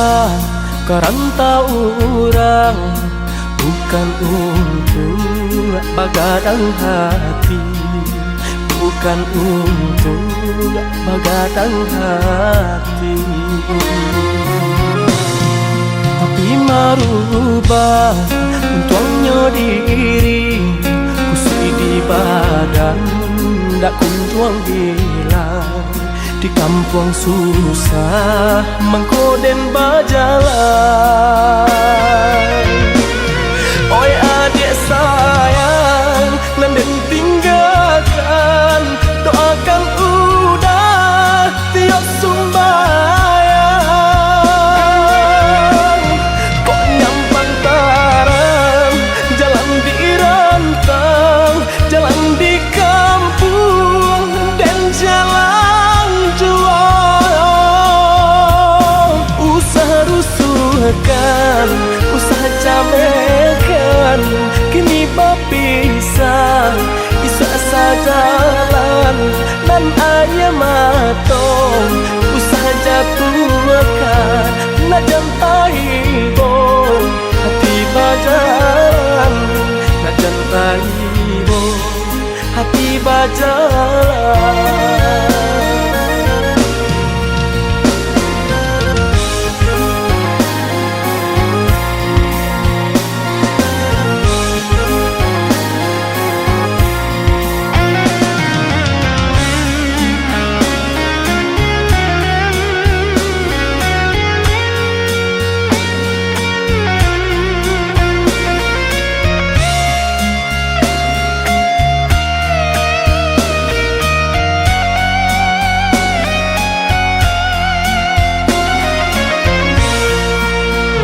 lupa karanta orang, bukan untuk bagadang hati, bukan untuk bagadang hati. Tapi merubah untuknya diri, kusui di badan dak kunjuang hilang. Di kampung susah mengkoden berjalan. Oi adik sayang, nanden tinggalkan, doakan udah tiap sumbayang. Kok nyampang taram, jalan di rantang, jalan di kampung dan jalan jual. Usaha rusuhkan, usaha camekan, kini berpisah, isa sajalan dan ayah matong. Usaha jatuhkan, nak jantai bo, hati bajalan, nak jantai bo, hati bajalan.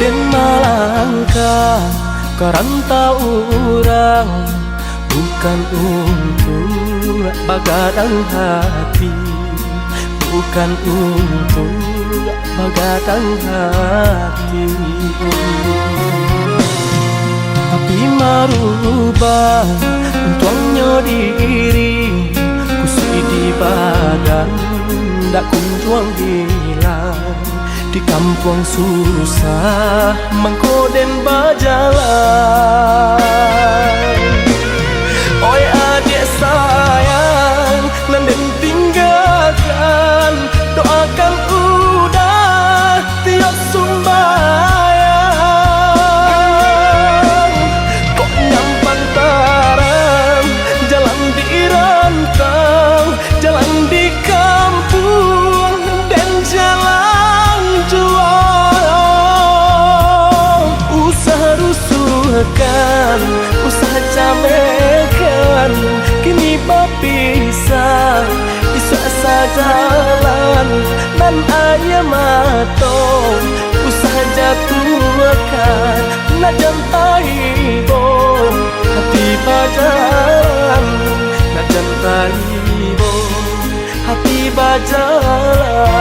Den malangkah karanta orang, bukan untuk bagadang hati, bukan untuk bagadang hati. Tapi merubah untuknya diri, kusui di badan dak kunjuang hilang. Di kampung susah mengkoden berjalan. Oi adik sayang, nanden tinggalkan, doakan udah tiap sumbayang. Kok nyampang taram, jalan di rantang, jalan di kampung dan jalan jual. Usaha rusuhkan, usaha camekan, kini berpisah, isu sajalan dan ayah matong. Usaha jatuhkan, nak jantai bo, hati bajalan, nak jantai bo, hati bajalan.